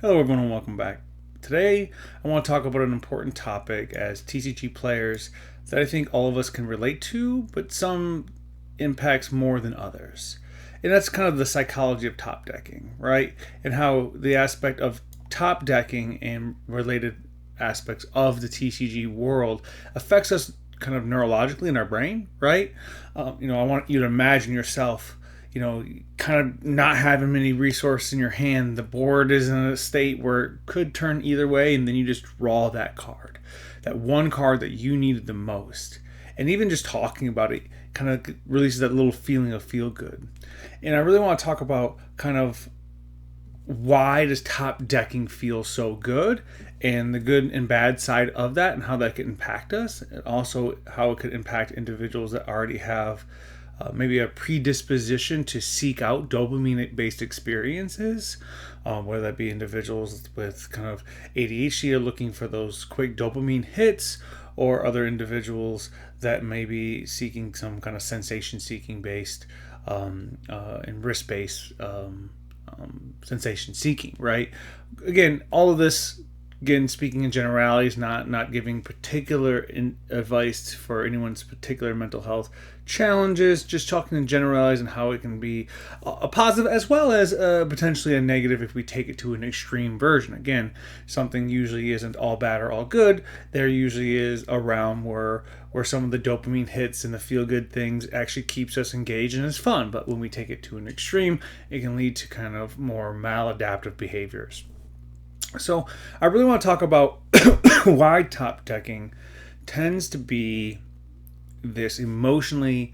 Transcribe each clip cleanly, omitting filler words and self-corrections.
Hello everyone and welcome back. Today I want to talk about an important topic as TCG players that I think all of us can relate to, but some impacts more than others. And that's kind of the psychology of top decking, right? And how the aspect of top decking and related aspects of the TCG world affects us kind of neurologically in our brain, right? I want you to imagine yourself kind of not having many resources in your hand. The board is in a state where it could turn either way, and then you just draw that card, that one card that you needed the most. And even just talking about it kind of releases that little feeling of feel good. And I really want to talk about kind of why does top decking feel so good, and the good and bad side of that, and how that could impact us, and also how it could impact individuals that already have maybe a predisposition to seek out dopamine-based experiences, whether that be individuals with kind of ADHD are looking for those quick dopamine hits, or other individuals that may be seeking some kind of sensation-seeking based and risk-based sensation seeking, right? Again, all of this, speaking in generalities, not giving particular advice for anyone's particular mental health challenges, just talking in generalities and how it can be a positive as well as potentially a negative if we take it to an extreme version. Again, something usually isn't all bad or all good. There usually is a realm where some of the dopamine hits and the feel-good things actually keeps us engaged and is fun. But when we take it to an extreme, it can lead to kind of more maladaptive behaviors. So I really want to talk about why top decking tends to be this emotionally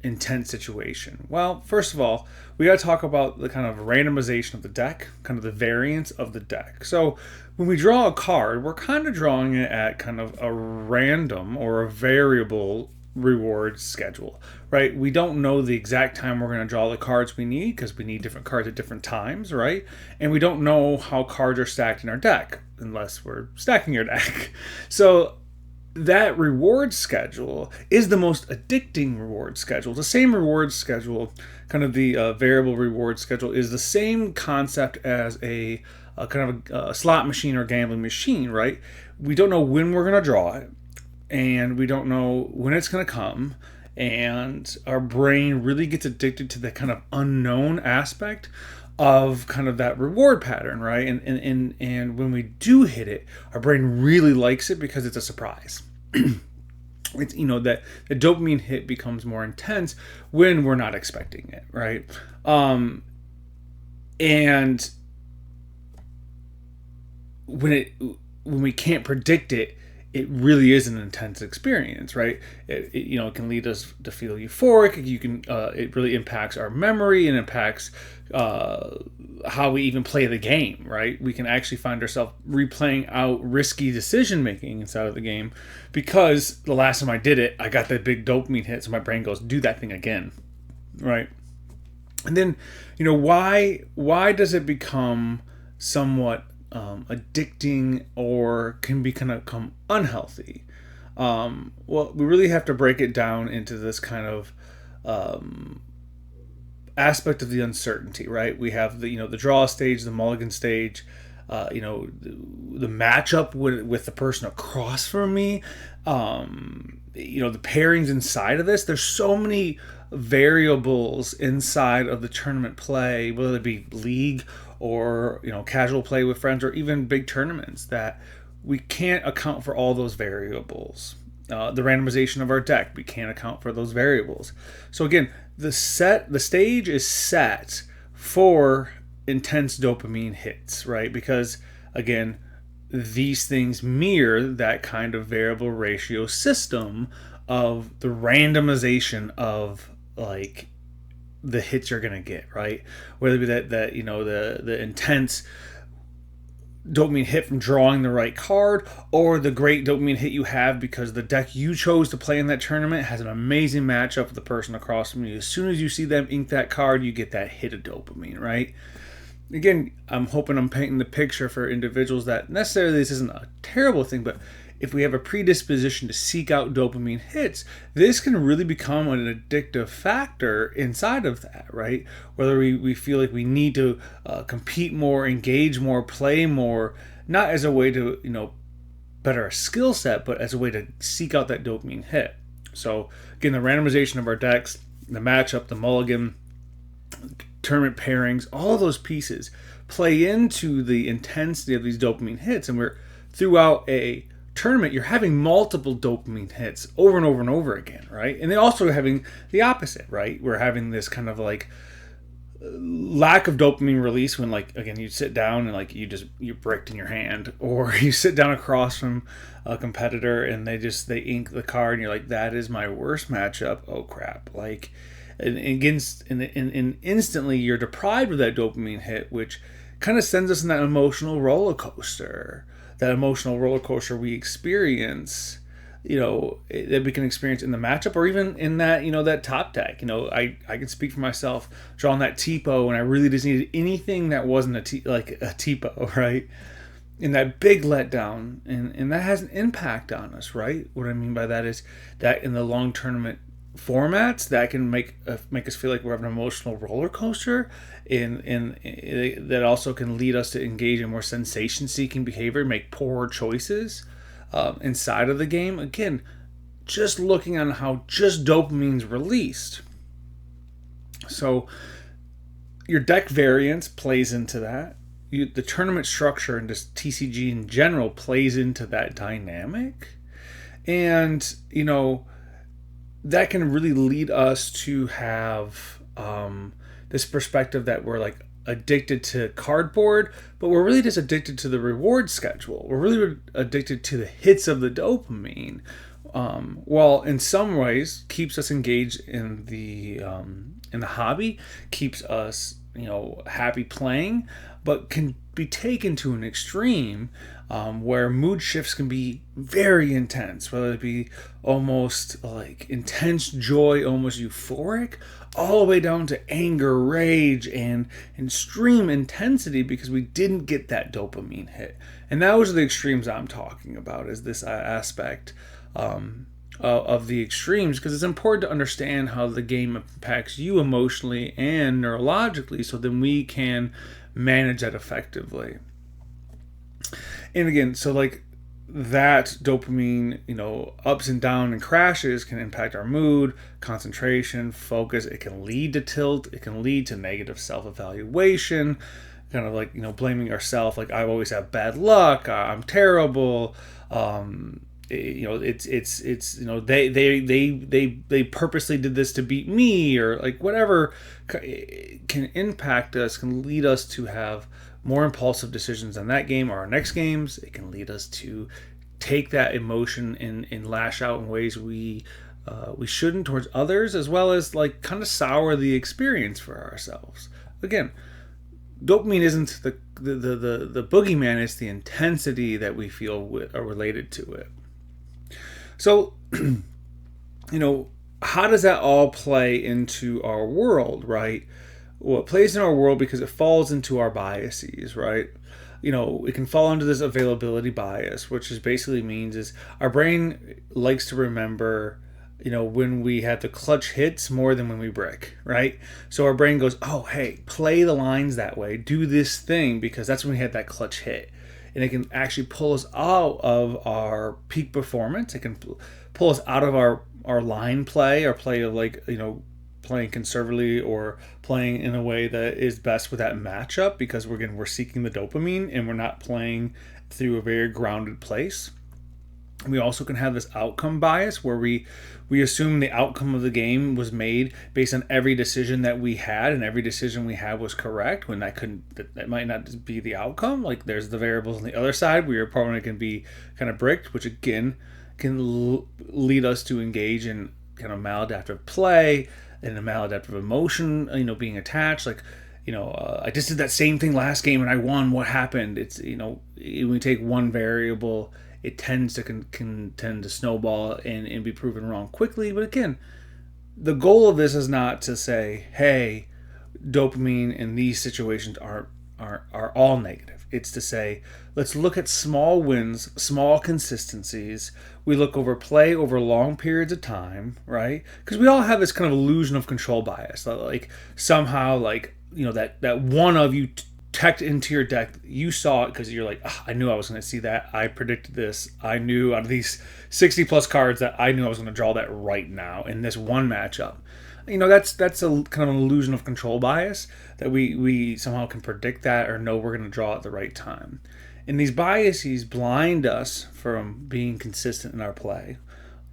intense situation. Well, first of all, we got to talk about the kind of randomization of the deck, kind of the variance of the deck. So when we draw a card, we're kind of drawing it at kind of a random or a variable reward schedule, right? We don't know the exact time we're going to draw the cards we need, because we need different cards at different times, right? And we don't know how cards are stacked in our deck unless we're stacking our deck. So that reward schedule is the most addicting reward schedule. The same reward schedule, kind of the variable reward schedule, is the same concept as a kind of a slot machine or gambling machine, right? We don't know when we're going to draw it, and we don't know when it's going to come, and our brain really gets addicted to the kind of unknown aspect of kind of that reward pattern, right? And when we do hit it, our brain really likes it because it's a surprise. It's that the dopamine hit becomes more intense when we're not expecting it, right? And when we can't predict it, it really is an intense experience, right? It can lead us to feel euphoric. It really impacts our memory and impacts how we even play the game, right? We can actually find ourselves replaying out risky decision making inside of the game because the last time I did it, I got that big dopamine hit, so my brain goes, do that thing again, right? And then, why does it become somewhat addicting or can become unhealthy? Well, we really have to break it down into this kind of aspect of the uncertainty, right? We have the draw stage, the mulligan stage, the matchup with the person across from me, the pairings inside of this. There's so many variables inside of the tournament play, whether it be league or casual play with friends or even big tournaments, that we can't account for all those variables. The randomization of our deck, we can't account for those variables. So again, the stage is set for intense dopamine hits, right? Because again, these things mirror that kind of variable ratio system of the randomization of like the hits you're gonna get, right? Whether it be that the intense dopamine hit from drawing the right card, or the great dopamine hit you have because the deck you chose to play in that tournament has an amazing matchup with the person across from you. As soon as you see them ink that card, you get that hit of dopamine, right? Again, I'm hoping I'm painting the picture for individuals that necessarily this isn't a terrible thing, but if we have a predisposition to seek out dopamine hits, this can really become an addictive factor inside of that, right? Whether we feel like we need to compete more, engage more, play more, not as a way to, better our skill set, but as a way to seek out that dopamine hit. So again, the randomization of our decks, the matchup, the mulligan, tournament pairings, all of those pieces play into the intensity of these dopamine hits. And we're throughout a tournament, you're having multiple dopamine hits over and over and over again, right? And they're also having the opposite, right? We're having this kind of like lack of dopamine release when, like, again, you sit down and like you bricked in your hand, or you sit down across from a competitor and they ink the card and you're like, that is my worst matchup. Oh crap. Like, and instantly you're deprived of that dopamine hit, which kind of sends us in that emotional roller coaster we experience, that we can experience in the matchup, or even in that, that top deck. I can speak for myself, drawing that TPO, and I really just needed anything that wasn't a TPO, right? And that big letdown, and that has an impact on us, right? What I mean by that is that in the long tournament formats, that can make us feel like we're having an emotional roller coaster, and that also can lead us to engage in more sensation-seeking behavior, make poor choices inside of the game. Again, just looking on how just dopamine's released. So your deck variance plays into that. The tournament structure and just TCG in general plays into that dynamic. And, that can really lead us to have this perspective that we're like addicted to cardboard, but we're really just addicted to the reward schedule. We're really addicted to the hits of the dopamine. While in some ways keeps us engaged in the hobby, keeps us happy playing, but can be taken to an extreme where mood shifts can be very intense, whether it be almost like intense joy, almost euphoric, all the way down to anger, rage, and extreme intensity because we didn't get that dopamine hit. And those are the extremes I'm talking about, is this aspect of the extremes, because it's important to understand how the game impacts you emotionally and neurologically, so then we can manage that effectively. And again, so like that dopamine, ups and downs and crashes can impact our mood, concentration, focus. It can lead to tilt. It can lead to negative self-evaluation, kind of like, blaming ourselves. Like, I always have bad luck. I'm terrible. They purposely did this to beat me, or like whatever can impact us, can lead us to have more impulsive decisions on that game or our next games. It can lead us to take that emotion and lash out in ways we shouldn't towards others, as well as like kind of sour the experience for ourselves. Again, dopamine isn't the boogeyman, it's the intensity that we feel related to it. So, how does that all play into our world, right? Well, it plays in our world because it falls into our biases, right? It can fall into this availability bias, which basically means is our brain likes to remember, when we have the clutch hits more than when we brick, right? So our brain goes, oh, hey, play the lines that way, do this thing, because that's when we had that clutch hit. And it can actually pull us out of our peak performance. It can pull us out of our line play, or play of like, playing conservatively or playing in a way that is best with that matchup, because we're seeking the dopamine and we're not playing through a very grounded place. We also can have this outcome bias where we assume the outcome of the game was made based on every decision that we had, and every decision we had was correct, when that might not be the outcome. Like, there's the variables on the other side where your opponent can be kind of bricked, which again can lead us to engage in kind of maladaptive play and a maladaptive emotion, being attached. Like, I just did that same thing last game and I won. What happened? It's, when we take one variable, it tends to tend to snowball and be proven wrong quickly. But again, the goal of this is not to say, hey, dopamine in these situations are all negative. It's to say, let's look at small wins, small consistencies. We look over play over long periods of time, right? Because we all have this kind of illusion of control bias. Like somehow, like, that one of you teched into your deck, you saw it because you're like, I knew I was going to see that. I predicted this. I knew out of these 60 plus cards that I knew I was going to draw that right now in this one matchup. That's a kind of an illusion of control bias, that we somehow can predict that or know we're going to draw at the right time. And these biases blind us from being consistent in our play.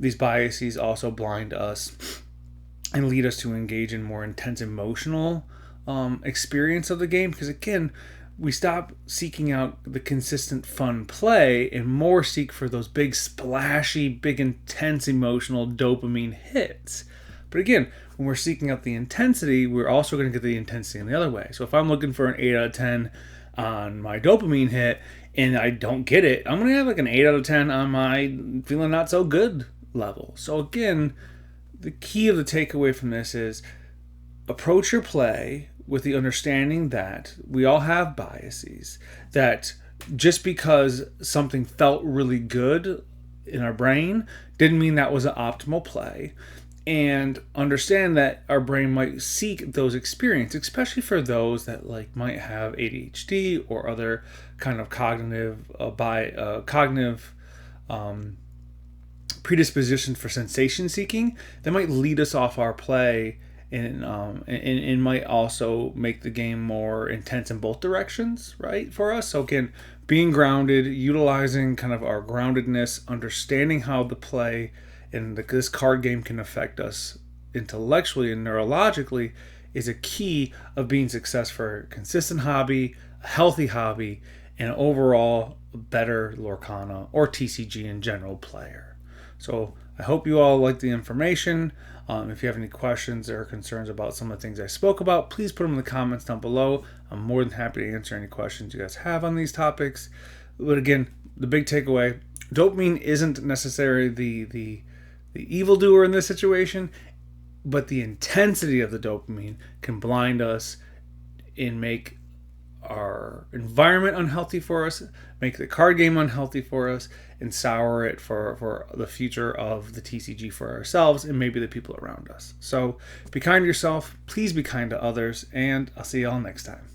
These biases also blind us and lead us to engage in more intense emotional experience of the game, because again, we stop seeking out the consistent fun play and more seek for those big splashy, big intense emotional dopamine hits. But again, when we're seeking out the intensity, we're also going to get the intensity in the other way. So if I'm looking for an 8 out of 10 on my dopamine hit and I don't get it, I'm going to have like an 8 out of 10 on my feeling not so good level. So again, the key of the takeaway from this is approach your play with the understanding that we all have biases, that just because something felt really good in our brain didn't mean that was an optimal play. And understand that our brain might seek those experiences, especially for those that like might have ADHD or other kind of cognitive predisposition for sensation seeking, that might lead us off our play and might also make the game more intense in both directions, right, for us. So again, being grounded, utilizing kind of our groundedness, understanding how the play and this card game can affect us intellectually and neurologically is a key of being successful for a consistent hobby, a healthy hobby, and overall a better Lorcana or TCG in general player. So I hope you all like the information. If you have any questions or concerns about some of the things I spoke about, please put them in the comments down below. I'm more than happy to answer any questions you guys have on these topics. But again, the big takeaway, dopamine isn't necessarily the evildoer in this situation, but the intensity of the dopamine can blind us and make our environment unhealthy for us, make the card game unhealthy for us, and sour it for the future of the TCG for ourselves and maybe the people around us. So be kind to yourself, please be kind to others, and I'll see y'all next time.